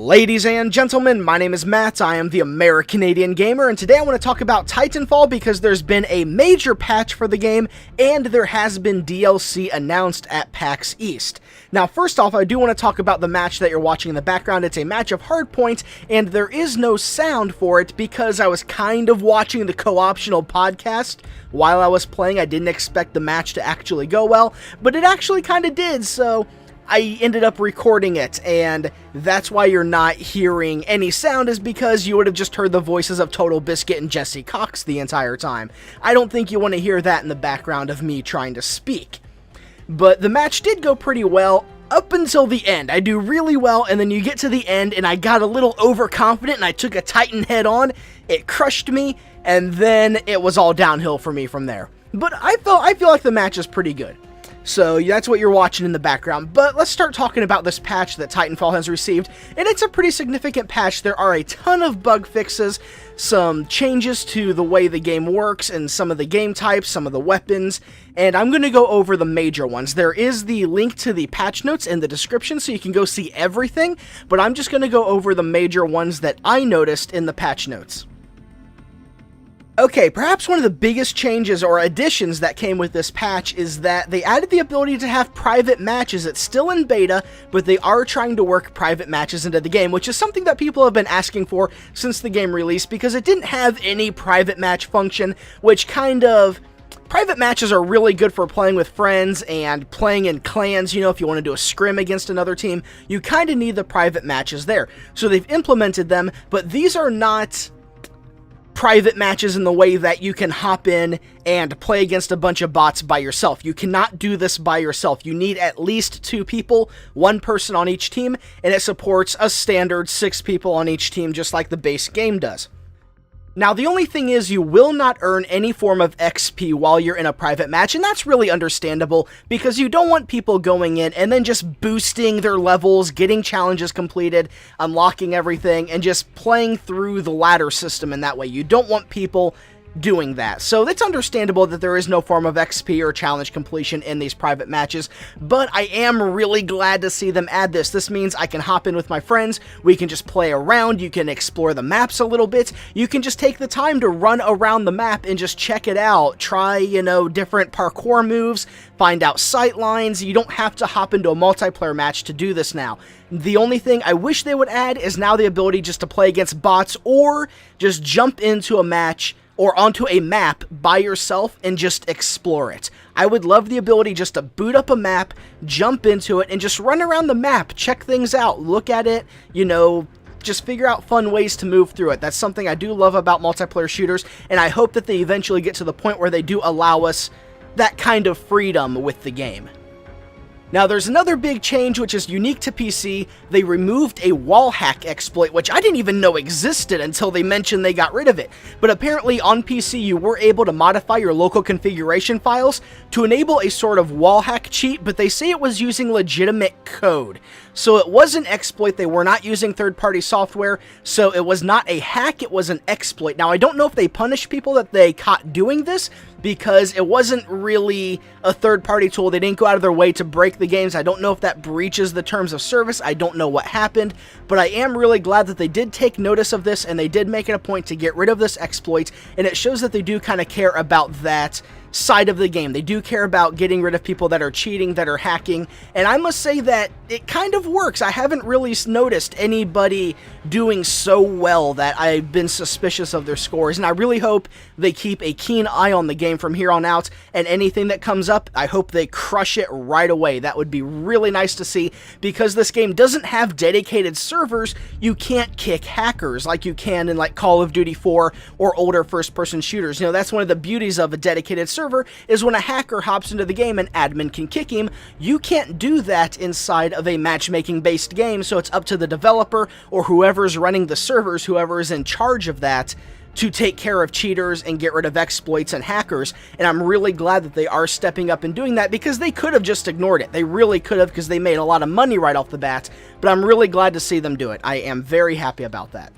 Ladies and gentlemen, my name is Matt, I am the American-Canadian Gamer, and today I want to talk about Titanfall because there's been a major patch for the game, and there has been DLC announced at PAX East. Now, first off, I do want to talk about the match that you're watching in the background. It's a match of Hardpoint, and there is no sound for it because I was kind of watching the co-optional podcast while I was playing. I didn't expect the match to actually go well, but it actually kind of did, so I ended up recording it, and that's why you're not hearing any sound, is because you would have just heard the voices of Total Biscuit and Jesse Cox the entire time. I don't think you want to hear that in the background of me trying to speak. But the match did go pretty well up until the end. I do really well, and then you get to the end, and I got a little overconfident, and I took a Titan head on. It crushed me, and then it was all downhill for me from there. But I feel like the match is pretty good. So that's what you're watching in the background, but let's start talking about this patch that Titanfall has received, and it's a pretty significant patch. There are a ton of bug fixes, some changes to the way the game works, and some of the game types, some of the weapons, and I'm going to go over the major ones. There is the link to the patch notes in the description, so you can go see everything, but I'm just going to go over the major ones that I noticed in the patch notes. Okay, perhaps one of the biggest changes or additions that came with this patch is that they added the ability to have private matches. It's still in beta, but they are trying to work private matches into the game, which is something that people have been asking for since the game released, because it didn't have any private match function, which kind of... Private matches are really good for playing with friends and playing in clans. You know, if you want to do a scrim against another team, you kind of need the private matches there. So they've implemented them, but these are not private matches in the way that you can hop in and play against a bunch of bots by yourself. You cannot do this by yourself. You need at least 2 people, 1 person on each team, and it supports a standard 6 people on each team, just like the base game does. Now, the only thing is you will not earn any form of XP while you're in a private match, and that's really understandable because you don't want people going in and then just boosting their levels, getting challenges completed, unlocking everything, and just playing through the ladder system in that way. You don't want people doing that. So it's understandable that there is no form of XP or challenge completion in these private matches, but I am really glad to see them add this. This means I can hop in with my friends, we can just play around, you can explore the maps a little bit, you can just take the time to run around the map and just check it out, try, you know, different parkour moves, find out sight lines. You don't have to hop into a multiplayer match to do this now. The only thing I wish they would add is now the ability just to play against bots or just jump into a match or onto a map by yourself and just explore it. I would love the ability just to boot up a map, jump into it, and just run around the map, check things out, look at it, you know, just figure out fun ways to move through it. That's something I do love about multiplayer shooters, and I hope that they eventually get to the point where they do allow us that kind of freedom with the game. Now, there's another big change which is unique to PC. They removed a Wallhack exploit, which I didn't even know existed until they mentioned they got rid of it. But apparently on PC you were able to modify your local configuration files to enable a sort of wallhack cheat, but they say it was using legitimate code. So it was an exploit, they were not using third-party software, so it was not a hack, it was an exploit. Now, I don't know if they punished people that they caught doing this, because it wasn't really a third-party tool. They didn't go out of their way to break the games. I don't know if that breaches the terms of service. I don't know what happened, but I am really glad that they did take notice of this, and they did make it a point to get rid of this exploit, and it shows that they do kind of care about that side of the game. They do care about getting rid of people that are cheating, that are hacking, and I must say that it kind of works. I haven't really noticed anybody doing so well that I've been suspicious of their scores, and I really hope they keep a keen eye on the game from here on out, and anything that comes up, I hope they crush it right away. That would be really nice to see, because this game doesn't have dedicated servers. You can't kick hackers like you can in like Call of Duty 4 or older first-person shooters. You know, that's one of the beauties of a dedicated server, is when a hacker hops into the game and admin can kick him. You can't do that inside of a matchmaking-based game, so it's up to the developer or whoever's running the servers, whoever is in charge of that, to take care of cheaters and get rid of exploits and hackers, and I'm really glad that they are stepping up and doing that, because they could have just ignored it. They really could have, because they made a lot of money right off the bat, but I'm really glad to see them do it. I am very happy about that.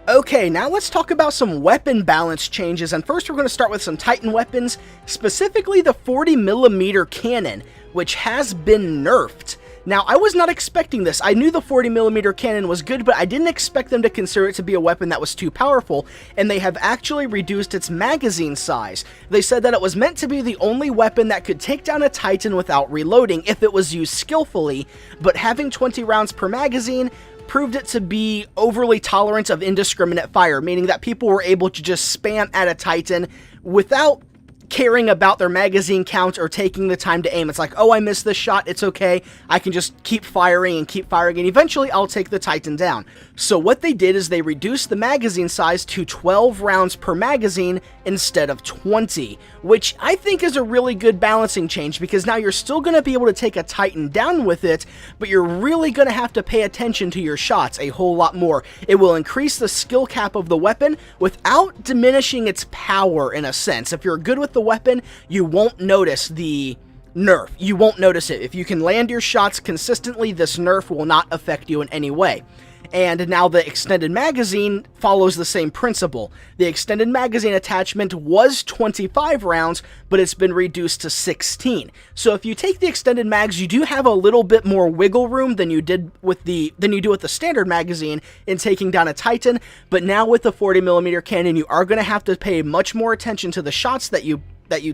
Okay, now let's talk about some weapon balance changes, and first we're going to start with some Titan weapons, specifically the 40mm cannon, which has been nerfed. Now, I was not expecting this. I knew the 40mm cannon was good, but I didn't expect them to consider it to be a weapon that was too powerful, and they have actually reduced its magazine size. They said that it was meant to be the only weapon that could take down a Titan without reloading if it was used skillfully, but having 20 rounds per magazine proved it to be overly tolerant of indiscriminate fire, meaning that people were able to just spam at a Titan without caring about their magazine count or taking the time to aim. It's like, oh, I missed this shot, it's okay, I can just keep firing, and eventually I'll take the Titan down. So what they did is they reduced the magazine size to 12 rounds per magazine instead of 20, which I think is a really good balancing change, because now you're still going to be able to take a Titan down with it, but you're really going to have to pay attention to your shots a whole lot more. It will increase the skill cap of the weapon without diminishing its power in a sense. If you're good with the weapon, you won't notice the nerf. You won't notice it. If you can land your shots consistently, this nerf will not affect you in any way. And now the extended magazine follows the same principle. The extended magazine attachment was 25 rounds, but it's been reduced to 16. So if you take the extended mags, you do have a little bit more wiggle room than you do with the standard magazine in taking down a Titan, but now with the 40mm cannon, you are going to have to pay much more attention to the shots that you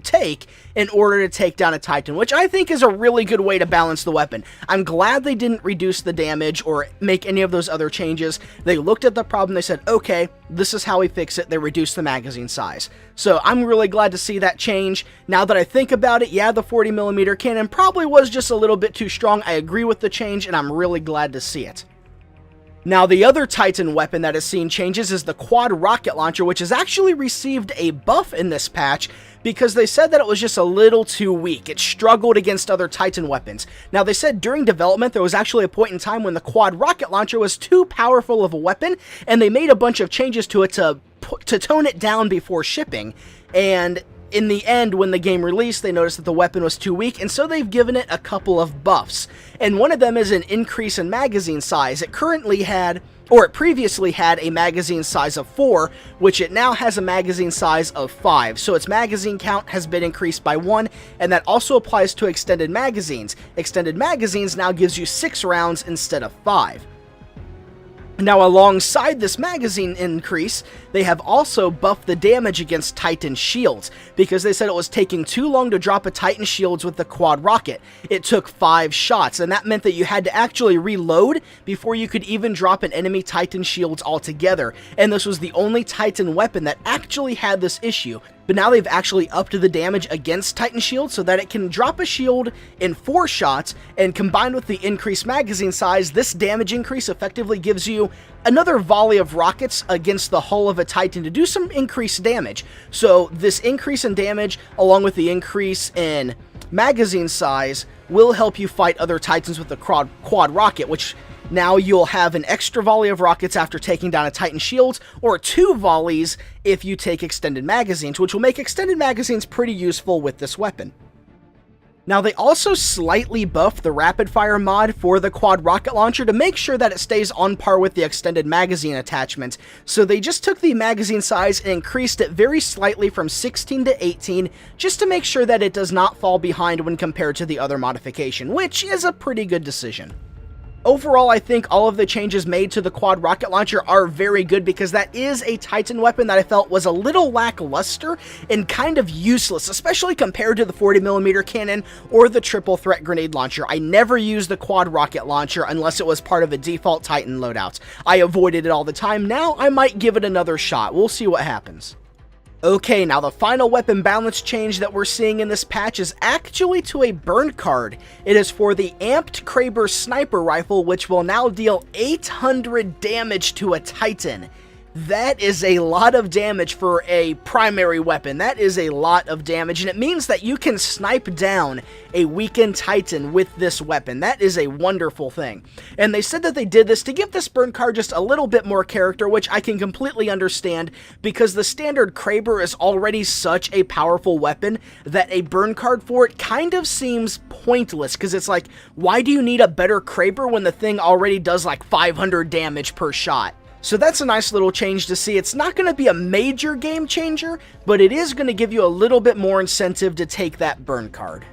take in order to take down a Titan, which I think is a really good way to balance the weapon. I'm glad they didn't reduce the damage or make any of those other changes. They looked at the problem, they said, okay, this is how we fix it. They reduced the magazine size. So I'm really glad to see that change. Now that I think about it, yeah, the 40mm cannon probably was just a little bit too strong. I agree with the change, and I'm really glad to see it. Now, the other Titan weapon that has seen changes is the quad rocket launcher, which has actually received a buff in this patch because they said that it was just a little too weak. It struggled against other Titan weapons. Now, they said during development there was actually a point in time when the quad rocket launcher was too powerful of a weapon, and they made a bunch of changes to it to tone it down before shipping. And in the end, when the game released, they noticed that the weapon was too weak, and so they've given it a couple of buffs. And one of them is an increase in magazine size. It previously had a magazine size of 4, which it now has a magazine size of 5. So its magazine count has been increased by 1, and that also applies to extended magazines. Extended magazines now gives you 6 rounds instead of 5. Now, alongside this magazine increase, they have also buffed the damage against Titan shields, because they said it was taking too long to drop a Titan shields with the quad rocket. It took 5 shots, and that meant that you had to actually reload before you could even drop an enemy Titan shields altogether, and this was the only Titan weapon that actually had this issue. But now they've actually upped the damage against Titan shields so that it can drop a shield in 4 shots, and combined with the increased magazine size, this damage increase effectively gives you another volley of rockets against the hull of a Titan to do some increased damage. So this increase in damage, along with the increase in magazine size, will help you fight other Titans with the quad rocket, which now you'll have an extra volley of rockets after taking down a Titan shield, or 2 volleys if you take extended magazines, which will make extended magazines pretty useful with this weapon. Now, they also slightly buffed the rapid fire mod for the quad rocket launcher to make sure that it stays on par with the extended magazine attachment. So they just took the magazine size and increased it very slightly from 16 to 18, just to make sure that it does not fall behind when compared to the other modification, which is a pretty good decision. Overall, I think all of the changes made to the quad rocket launcher are very good, because that is a Titan weapon that I felt was a little lackluster and kind of useless, especially compared to the 40mm cannon or the triple threat grenade launcher. I never used the quad rocket launcher unless it was part of a default Titan loadout. I avoided it all the time. Now I might give it another shot. We'll see what happens. Okay, now the final weapon balance change that we're seeing in this patch is actually to a burn card. It is for the amped Kramer sniper rifle, which will now deal 800 damage to a Titan. That is a lot of damage for a primary weapon. That is a lot of damage, and it means that you can snipe down a weakened Titan with this weapon. That is a wonderful thing. And they said that they did this to give this burn card just a little bit more character, which I can completely understand, because the standard Kramer is already such a powerful weapon that a burn card for it kind of seems pointless, because it's like, why do you need a better Kramer when the thing already does like 500 damage per shot? So that's a nice little change to see. It's not going to be a major game changer, but it is going to give you a little bit more incentive to take that burn card.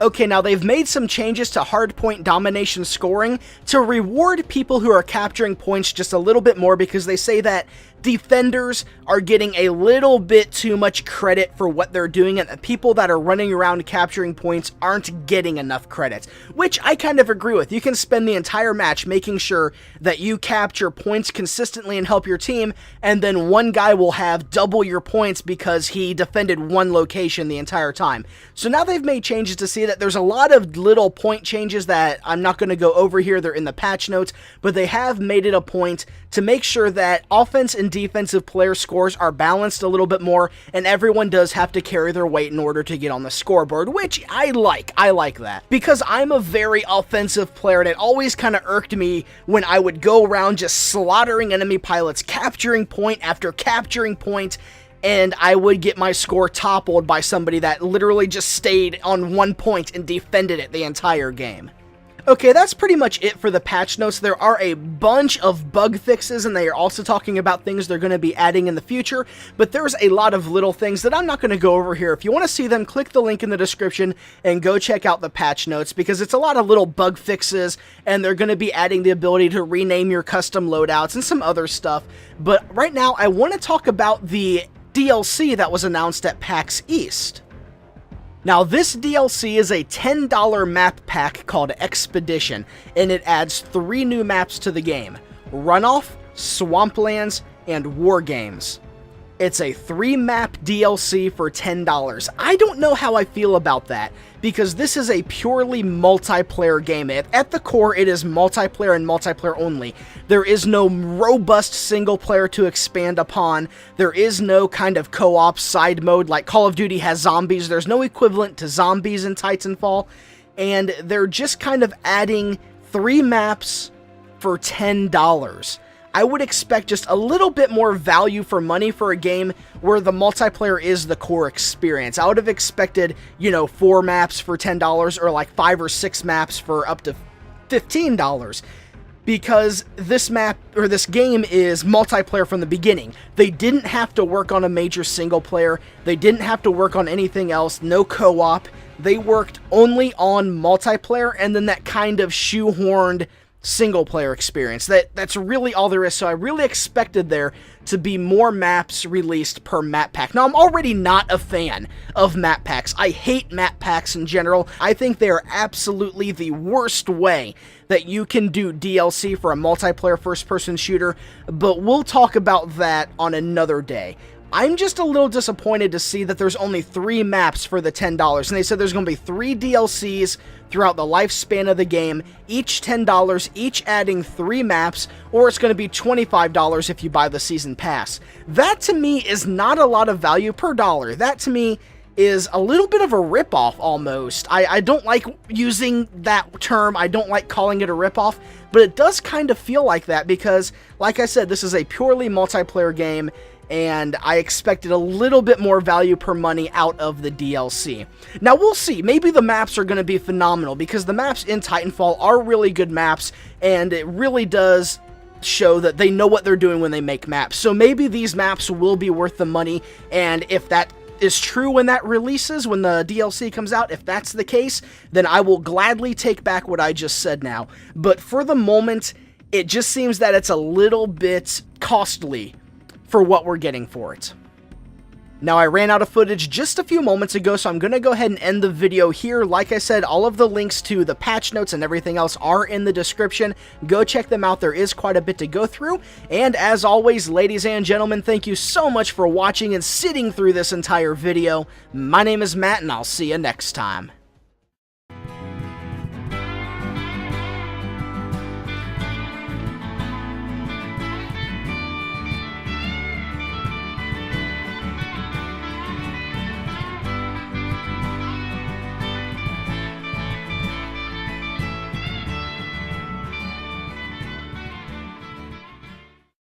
Okay, now they've made some changes to hardpoint domination scoring to reward people who are capturing points just a little bit more, because they say that defenders are getting a little bit too much credit for what they're doing, and the people that are running around capturing points aren't getting enough credit, which I kind of agree with. You can spend the entire match making sure that you capture points consistently and help your team, and then one guy will have double your points because he defended one location the entire time. So now they've made changes to see that there's a lot of little point changes that I'm not going to go over here. They're in the patch notes, but they have made it a point to make sure that offense and defensive player scores are balanced a little bit more, and everyone does have to carry their weight in order to get on the scoreboard, which I like. I like that, because I'm a very offensive player, and it always kind of irked me when I would go around just slaughtering enemy pilots, capturing point after capturing point, and I would get my score toppled by somebody that literally just stayed on 1 point and defended it the entire game. Okay, that's pretty much it for the patch notes. There are a bunch of bug fixes, and they are also talking about things they're going to be adding in the future, but there's a lot of little things that I'm not going to go over here. If you want to see them, click the link in the description and go check out the patch notes, because it's a lot of little bug fixes, and they're going to be adding the ability to rename your custom loadouts and some other stuff. But right now, I want to talk about the DLC that was announced at PAX East. Now, this DLC is a $10 map pack called Expedition, and it adds 3 new maps to the game: Runoff, Swamplands, and War Games. It's a 3-map DLC for $10. I don't know how I feel about that, because this is a purely multiplayer game. At the core, it is multiplayer and multiplayer only. There is no robust single player to expand upon. There is no kind of co-op side mode like Call of Duty has zombies. There's no equivalent to zombies in Titanfall, and they're just kind of adding 3 maps for $10. I would expect just a little bit more value for money for a game where the multiplayer is the core experience. I would have expected, 4 maps for $10, or like 5 or 6 maps for up to $15. Because this map, or this game, is multiplayer from the beginning. They didn't have to work on a major single player. They didn't have to work on anything else. No co-op. They worked only on multiplayer, and then that kind of shoehorned single player experience. That's really all there is. So I really expected there to be more maps released per map pack. Now, I'm already not a fan of map packs. I hate map packs in general. I think they are absolutely the worst way that you can do DLC for a multiplayer first-person shooter, but we'll talk about that on another day. I'm just a little disappointed to see that there's only 3 maps for the $10, and they said there's going to be 3 DLCs throughout the lifespan of the game, each $10, each adding 3 maps, or it's going to be $25 if you buy the season pass. That to me is not a lot of value per dollar. That to me is a little bit of a ripoff almost. I don't like using that term. I don't like calling it a ripoff, but it does kind of feel like that because, like I said, this is a purely multiplayer game, and I expected a little bit more value per money out of the DLC. Now, we'll see. Maybe the maps are going to be phenomenal, because the maps in Titanfall are really good maps, and it really does show that they know what they're doing when they make maps. So maybe these maps will be worth the money, and if that is true when that releases, when the DLC comes out, if that's the case, then I will gladly take back what I just said now. But for the moment, it just seems that it's a little bit costly for what we're getting for it. Now, I ran out of footage just a few moments ago, so I'm going to go ahead and end the video here. Like I said, all of the links to the patch notes and everything else are in the description. Go check them out. There is quite a bit to go through. And as always, ladies and gentlemen, thank you so much for watching and sitting through this entire video. My name is Matt, and I'll see you next time.